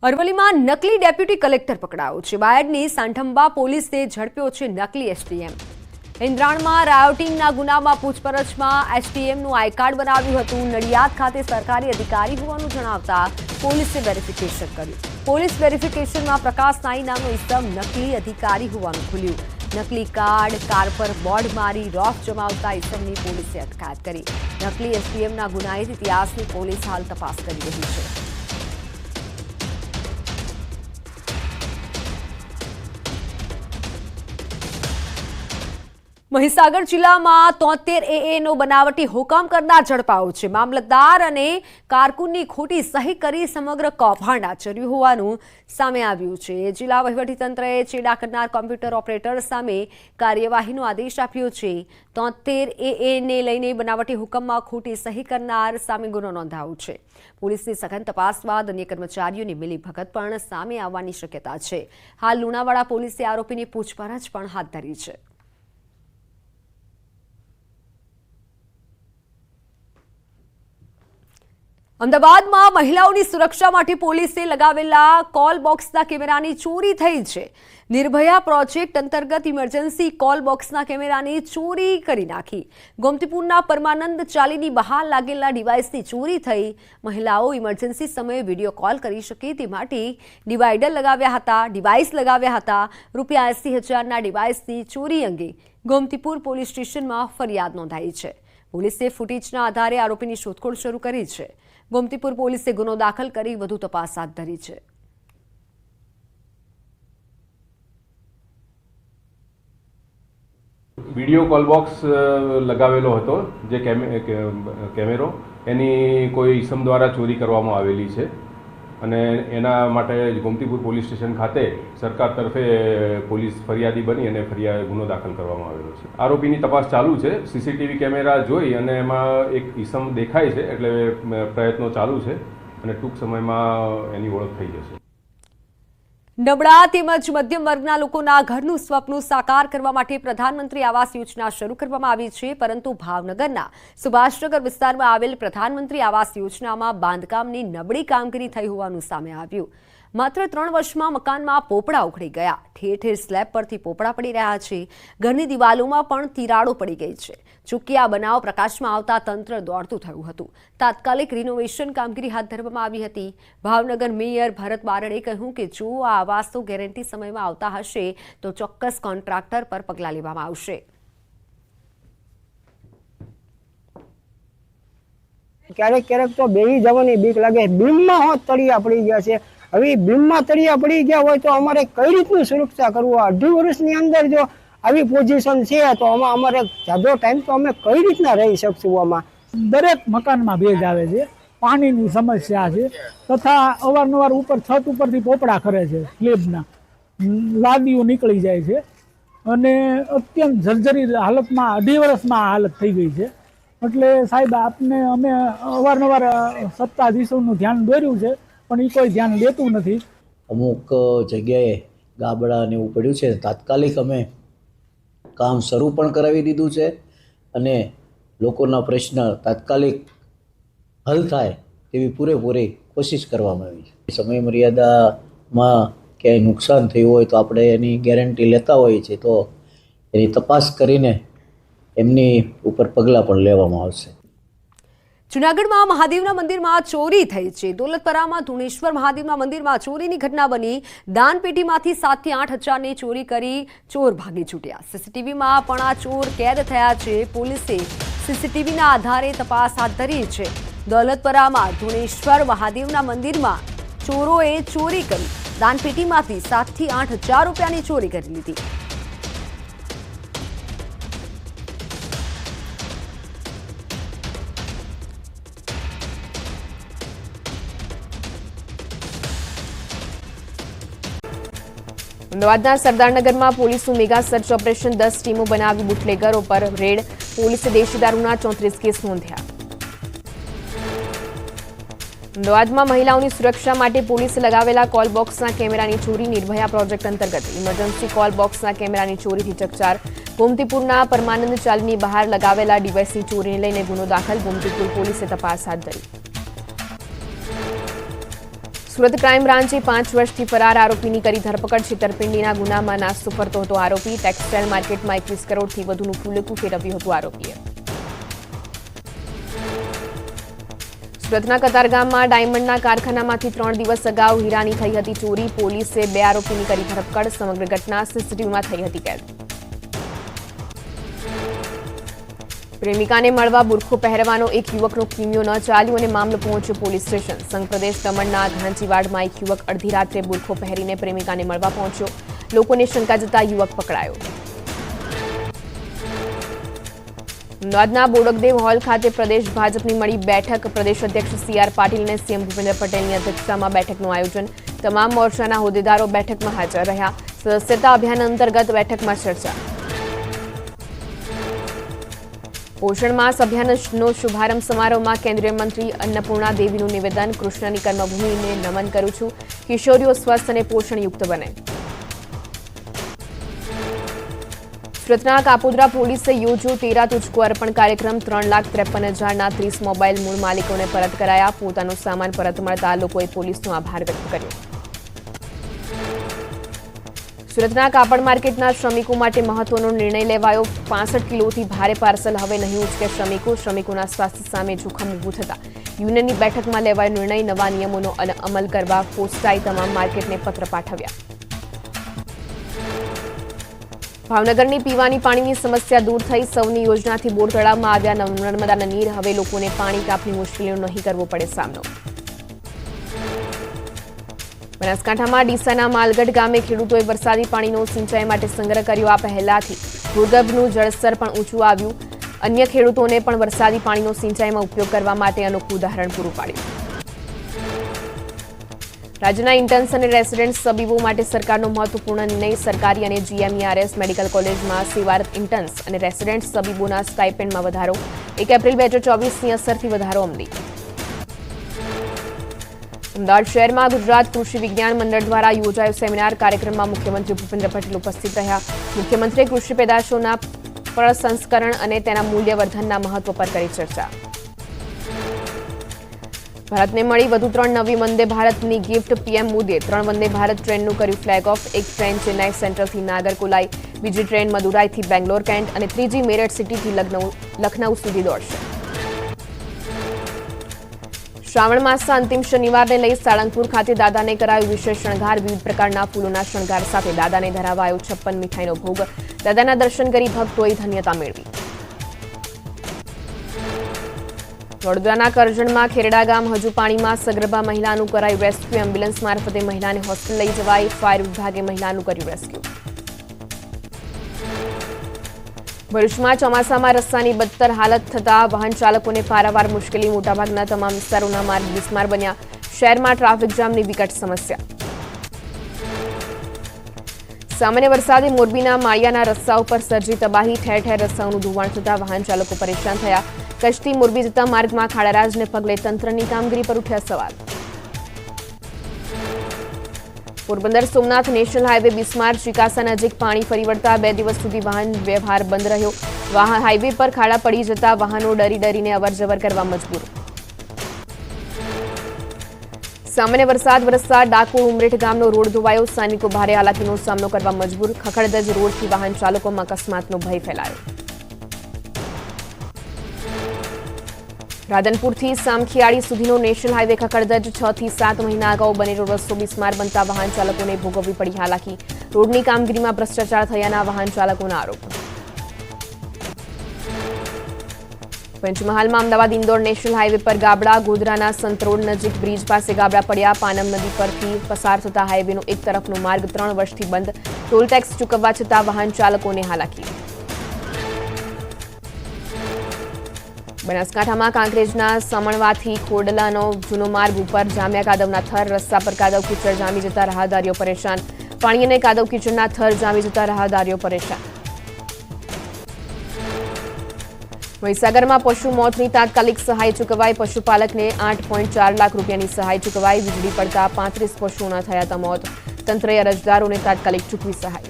અરવલ્લીમાં નકલી deputy collector પકડાયો છે। બાયડની સાંઠંબા પોલીસે ઝડપ્યો છે નકલી એસટીએમ। ઇન્દ્રાણમાં રાયોટિંગના ગુનામાં પૂછપરછમાં એસટીએમનું આઈ કાર્ડ બનાવ્યું હતું। નડિયાદ ખાતે સરકારી અધિકારી હોવાનું જણાવતા પોલીસે વેરિફિકેશન કર્યું। પોલીસ વેરિફિકેશનમાં પ્રકાશ નાઈ નામનો ઇસમ નકલી અધિકારી હોવાનું ખુલ્યું। નકલી કાર્ડ, કાર પર બોર્ડ મારી રોફ જમાવતા ઇસમની પોલીસે અટકાયત કરી। નકલી એસટીએમના ગુનાહિત ઇતિહાસની પોલીસ હાલ તપાસ કરી રહી છે। મહીસાગર જિલ્લામાં 73 AA નો બનાવટી હુકમ કરનાર ઝડપાયો છે। મામલતદાર અને કારકુનની ખોટી સહી કરી સમગ્ર કૌભાંડ આચર્યું હોવાનું સામે આવ્યું છે। જિલ્લા વહીવટીતંત્રએ ચેડા કરનાર કોમ્પ્યુટર ઓપરેટર સામે કાર્યવાહીનો આદેશ આપ્યો છે। 73 AA ને લઈને બનાવટી હુકમમાં ખોટી સહી કરનાર સામે ગુનો નોંધાયો છે। પોલીસની સઘન તપાસ બાદ અન્ય કર્મચારીઓની મિલીભગત પણ સામે આવવાની શક્યતા છે। હાલ લુણાવાડા પોલીસે આરોપીની પૂછપરછ પણ હાથ ધરી છે। અમદાવાદમાં મહિલાઓની સુરક્ષા માટે પોલીસે લગાવેલા કોલ બોક્સના કેમેરાની ચોરી થઈ છે। નિર્ભયા પ્રોજેક્ટ અંતર્ગત ઇમરજન્સી કોલ બોક્સના કેમેરાની ચોરી કરી નાખી। ગોમતીપુરના પરમાનંદ ચાલીની બહાર લાગેલા ડિવાઇસની ચોરી થઈ। મહિલાઓ ઇમરજન્સી સમયે વિડીયો કોલ કરી શકે તે માટે ડિવાઇસ લગાવ્યા હતા। રૂપિયા 80,000ના ડિવાઇસની ચોરી અંગે ગોમતીપુર પોલીસ સ્ટેશનમાં ફરિયાદ નોંધાઈ છે। પોલીસે ફૂટેજના આધારે આરોપીની શોધખોળ શરૂ કરી છે। ગોમતીપુર પોલીસે ગુનો દાખલ કરી વધુ તપાસ હાથ ધરી છે। વિડીયો કોલ બોક્સ લગાવેલો હતો જે કેમેરો એની કોઈ ઇસમ દ્વારા ચોરી કરવામાં આવેલી છે અને એના માટે ગોમતીપુર પોલીસ સ્ટેશન ખાતે સરકાર તરફે પોલીસ ફરિયાદી બની અને ગુનો દાખલ કરવામાં આવેલો છે। આરોપીની તપાસ ચાલુ છે। સીસીટીવી કેમેરા જોઈ અને એમાં એક ઇસમ દેખાય છે એટલે પ્રયત્નો ચાલુ છે અને ટૂંક સમયમાં એની ઓળખ થઈ જશે। નબળા તેમજ મધ્યમ વર્ગના લોકોના ઘરનું સ્વપ્ન સાકાર કરવા માટે પ્રધાનમંત્રી આવાસ યોજના શરૂ કરવામાં આવી છે, પરંતુ ભાવનગરના સુભાષનગર વિસ્તારમાં આવેલ પ્રધાનમંત્રી આવાસ યોજનામાં બાંધકામની નબળી કામગીરી થઈ હોવાનું સામે આવ્યું। માત્ર 3 વર્ષમાં મકાનમાં પોપડા ઉખડી ગયા। ઠેર ઠેર સ્લેબ પરથી પોપડા પડી રહ્યા છે। ઘરની દિવાલોમાં પણ તિરાડો પડી ગઈ છે। જોકે આ બનાવ પ્રકાશમાં આવતા તંત્ર દોડતું થયું હતું। તાત્કાલિક રિનોવેશન કામગીરી હાથ ધરવામાં આવી હતી। ભાવનગર મેયર ભરત બારડે કહ્યું કે જો આ આવાસો ગેરંટી સમયમાં આવતા હશે તો ચોક્કસ કોન્ટ્રાક્ટર પર પગલાં લેવામાં આવશે। ક્યારેક ક્યારેક તો બેહી જવાની બીક લાગે। બીમમાં હોત તળિયા પડી ગયા છે। હવે બીમમાં તળિયા પડી ગયા હોય તો અમારે કઈ રીતનું સુરક્ષા કરવું? 2.5 વર્ષની અંદર જો આવી પોઝિશન છે તો અમારે જાજો ટાઈમ તો અમે કઈ રીતના રહી શકશું? આમાં દરેક મકાનમાં ભેજ આવે છે, પાણીની સમસ્યા છે, તથા અવારનવાર ઉપર છત ઉપરથી પોપડા કરે છે, સ્લેબના લાદીઓ નીકળી જાય છે અને અત્યંત જર્જરી હાલતમાં 2.5 વર્ષમાં આ હાલત થઈ ગઈ છે। એટલે સાહેબ આપને અમે અવારનવાર સત્તાધીશોનું ધ્યાન દોર્યું છે પણ એ કોઈ ધ્યાન લેતું નથી। અમુક જગ્યાએ ગાબડા ને એવું પડ્યું છે, તાત્કાલિક અમે કામ શરૂ પણ કરાવી દીધું છે અને લોકોના પ્રશ્ન તાત્કાલિક હલ થાય તેવી પૂરેપૂરી કોશિશ કરવામાં આવી છે। સમય મર્યાદામાં ક્યાંય નુકસાન થયું હોય તો આપણે એની ગેરંટી લેતા હોઈએ છીએ તો એની તપાસ કરીને એમની ઉપર પગલાં પણ લેવામાં આવશે। જૂનાગઢમાં મહાદેવના મંદિરમાં ચોરી થઈ છે। દોલતપરામાં ધુણેશ્વર મહાદેવના મંદિરમાં ચોરીની ઘટના બની। દાનપેટીમાંથી 7 થી 8 હજારની ચોરી કરી ચોર ભાગી છૂટ્યા। સીસીટીવીમાં પણ આ ચોર કેદ થયા છે। પોલીસે સીસીટીવીના આધારે તપાસ હાથ ધરી છે। દોલતપરામાં ધુણેશ્વર મહાદેવના મંદિરમાં ચોરોએ ચોરી કરી દાનપેટીમાંથી 7 થી 8 હજાર રૂપિયાની ચોરી કરી લીધી। અમદાવાદના સરદારનગરમાં પોલીસનું મેગા સર્ચ ઓપરેશન 10 ટીમો બનાવી બુટલેગરો પર રેડ। પોલીસે દેશી દારૂના 34 કેસ નોંધ્યા। અમદાવાદમાં મહિલાઓની સુરક્ષા માટે પોલીસે લગાવેલા કોલ બોક્સના કેમેરાની ચોરી। નિર્ભયા પ્રોજેક્ટ અંતર્ગત ઇમરજન્સી કોલ બોક્સના કેમેરાની ચોરીથી ચકચાર। ગોમતીપુરના પરમાનંદ ચાલીની બહાર લગાવેલા ડિવાઇસની ચોરીને લઈને ગુનો દાખલ। ગોમતીપુર પોલીસે તપાસ હાથ ધરી। સુરત ક્રાઇમ બ્રાન્ચે 5 વર્ષથી ફરાર આરોપીની કરી ધરપકડ. છેતરપિંડીના ગુનામાં નાસ્તો ફરતો હતો આરોપી. ટેક્સટાઇલ માર્કેટમાં 21 કરોડથી વધુનું ફૂલેકું ફેરવ્યું હતું આરોપીએ. સુરતના કતારગામમાં ડાયમંડના કારખાનામાંથી 3 દિવસ અગાઉ હીરાની થઈ હતી ચોરી. પોલીસે 2 આરોપીની કરી ધરપકડ. સમગ્ર ઘટના સીસીટીવીમાં થઈ હતી કેદ. પ્રેમિકાને મળવા બુરખો પહેરવાનો એક યુવકનો કિમિયો ન ચાલ્યો અને મામલો પહોંચ્યો પોલીસ સ્ટેશન. સંઘ પ્રદેશ દમણના ઘાંચીવાડમાં એક યુવક અડધી રાત્રે બુરખો પહેરીને પ્રેમિકાને મળવા પહોંચ્યો. લોકોને શંકા જતા યુવક પકડાયો. અમદાવાદના બોડકદેવ હોલ ખાતે પ્રદેશ ભાજપની મળી બેઠક. પ્રદેશ અધ્યક્ષ CR પાટીલ અને CM ભૂપેન્દ્ર પટેલની અધ્યક્ષતામાં બેઠકનું આયોજન. તમામ મોરચાના હોદ્દેદારો બેઠકમાં હાજર રહ્યા. સદસ્યતા અભિયાન અંતર્ગત બેઠકમાં ચર્ચા. પોષણ માસ અભિયાનનો શુભારંભ સમારોહમાં કેન્દ્રીય મંત્રી અન્નપૂર્ણા દેવીનું નિવેદન. કૃષ્ણની કર્મભૂમિને નમન કરું છું. કિશોરીઓ સ્વસ્થ અને પોષણયુક્ત બને. સુરતના કાપોદ્રા પોલીસે યોજ્યો 13 તુજકો અર્પણ કાર્યક્રમ. 3,53,000ના 30 મોબાઈલ મૂળ માલિકોને પરત કરાયા. પોતાનો સામાન પરત મળતા લોકોએ પોલીસનો આભાર વ્યક્ત કર્યો. સુરતના કાપડ માર્કેટના શ્રમિકો માટે મહત્વનો નિર્ણય લેવાયો. 65 કિલોથી ભારે પાર્સલ હવે નહીં ઉચકે શ્રમિકો. શ્રમિકોના સ્વાસ્થ્ય સામે જોખમ ઊભું થતા યુનિયનની બેઠકમાં લેવાયો નિર્ણય. નવા નિયમોનો અમલ કરવા પોસ્ટાએ તમામ માર્કેટને પત્ર પાઠવ્યા. ભાવનગરની પીવાની પાણીની સમસ્યા દૂર થઈ. સૌની યોજનાથી બોર તળાવમાં આવ્યા નર્મદાના નીર. હવે લોકોને પાણી કાપની મુશ્કેલીનો નહીં કરવો પડે સામનો. બનાસકાંઠામાં ડીસાના માલગઢ ગામે ખેડૂતોએ વરસાદી પાણીનો સિંચાઈ માટે સંગ્રહ કર્યો. આ પહેલાથી ભૂગર્ભનું જળસ્તર પણ ઊંચું આવ્યું. અન્ય ખેડૂતોને પણ વરસાદી પાણીનો સિંચાઈમાં ઉપયોગ કરવા માટે અનોખું ઉદાહરણ પૂરું પાડ્યું. રાજ્યના ઇન્ટર્ન્સ અને રેસિડેન્ટ તબીબો માટે સરકારનો મહત્વપૂર્ણ નિર્ણય. સરકારી અને GMERS મેડિકલ કોલેજમાં સેવારત ઇન્ટર્ન્સ અને રેસિડેન્ટ તબીબોના સ્ટાઇપેન્ડમાં વધારો. 1 એપ્રિલ 2024ની અસરથી વધારો અમલી. અમદાવાદ શહેરમાં ગુજરાત કૃષિ વિજ્ઞાન મંડળ દ્વારા યોજાયો સેમિનાર. કાર્યક્રમમાં મુખ્યમંત્રી ભૂપેન્દ્ર પટેલ ઉપસ્થિત રહ્યા. મુખ્યમંત્રીએ કૃષિ પેદાશોના પ્રસંસ્કરણ અને તેના મૂલ્યવર્ધનના મહત્વ પર કરી ચર્ચા. ભારતને મળી વધુ 3 નવી વંદે ભારતની ગિફ્ટ. PM મોદીએ 3 વંદે ભારત ટ્રેનનું કર્યું ફ્લેગ ઓફ. એક ટ્રેન ચેન્નાઈ સેન્ટ્રલથી નાગરકોલાઈ, બીજી ટ્રેન મદુરાઈથી બેંગ્લોર કેન્ટ અને ત્રીજી મેરઠ સિટીથી લખનઉ સુધી દોડશે. શ્રાવણ માસના અંતિમ શનિવારને લઈ સાળંગપુર ખાતે દાદાને કરાયો વિશેષ શણગાર. વિવિધ પ્રકારના ફૂલોના શણગાર સાથે દાદાને ધરાવાયો 56 મીઠાઈનો ભોગ. દાદાના દર્શન કરી ભક્તોએ ધન્યતા મેળવી. વડોદરાના કરજણમાં ખેરડા ગામ હજુ પાણીમાં. સગર્ભા મહિલાનું કરાયું રેસ્ક્યુ. એમ્બ્યુલન્સ મારફતે મહિલાને હોસ્પિટલ લઈ જવાઈ. ફાયર વિભાગે મહિલાનું કર્યું રેસ્ક્યુ. ભરૂચમાં ચોમાસામાં રસ્તાની બદતર હાલત થતા વાહન ચાલકોને પારાવાર મુશ્કેલી. મોટાભાગના તમામ વિસ્તારોના માર્ગ બિસ્માર બન્યા. શહેરમાં ટ્રાફિક જામની વિકટ સમસ્યા. સામાન્ય વરસાદે મોરબીના માળિયાના રસ્તાઓ પર સર્જી તબાહી. ઠેર ઠેર રસ્તાઓનું ધોવાણ થતા વાહન ચાલકો પરેશાન થયા. કચ્છથી મોરબી જતા માર્ગમાં ખાડારાજને પગલે તંત્રની કામગીરી પર ઉઠ્યા સવાલ. પોરબંદર સોમનાથ નેશનલ હાઈવે બિસ્માર. ચિકાસા નજીક પાણી ફરી વળતા 2 દિવસ સુધી વાહન વ્યવહાર બંધ રહ્યો. હાઈવે પર ખાડા પડી જતા વાહનો ડરીને અવરજવર કરવા મજબૂર. સામાન્ય વરસાદ વરસતા ડાકોર ઉમરેઠ ગામનો રોડ ધોવાયો. સ્થાનિકો ભારે હાલાકીનો સામનો કરવા મજબૂર. ખખડધજ રોડથી વાહન ચાલકોમાં અકસ્માતનો ભય ફેલાયો. રાધનપુરથી સામખિયાળી સુધીનો નેશનલ હાઈવે ખખડધજ. 6 થી 7 મહિના અગાઉ બનેલો રસ્તો બિસ્માર બનતા વાહન ચાલકોને ભોગવવી પડી હાલાકી. રોડની કામગીરીમાં ભ્રષ્ટાચાર થયાના વાહન ચાલકોના આરોપ. પંચમહાલમાં અમદાવાદ ઇન્દોર નેશનલ હાઈવે પર ગાબડા. ગોધરાના સંતરોડ નજીક બ્રિજ પાસે ગાબડા પડ્યા. પાનમ નદી પરથી પસાર થતા હાઈવેનો એક તરફનો માર્ગ 3 વર્ષથી બંધ. ટોલ ટેક્સ ચૂકવવા છતાં વાહન ચાલકોને હાલાકી. બનાસકાંઠામાં કાંકરેજના સમણવાથી ખોડલાનો જૂનો માર્ગ ઉપર જામ્યા કાદવના થર. રસ્તા પર કાદવ કીચડ જામી જતા રાહદારીઓ પરેશાન. પાણી અને કાદવ કીચડના થર જામી જતા રાહદારીઓ પરેશાન. મહીસાગરમાં પશુ મોતની તાત્કાલિક સહાય ચૂકવાઈ. પશુપાલકને 8.4 લાખ રૂપિયાની સહાય ચૂકવાઈ. વીજળી પડતા 35 પશુઓના થયા હતા મોત. તંત્રએ અરજદારોને તાત્કાલિક ચૂકવી સહાય.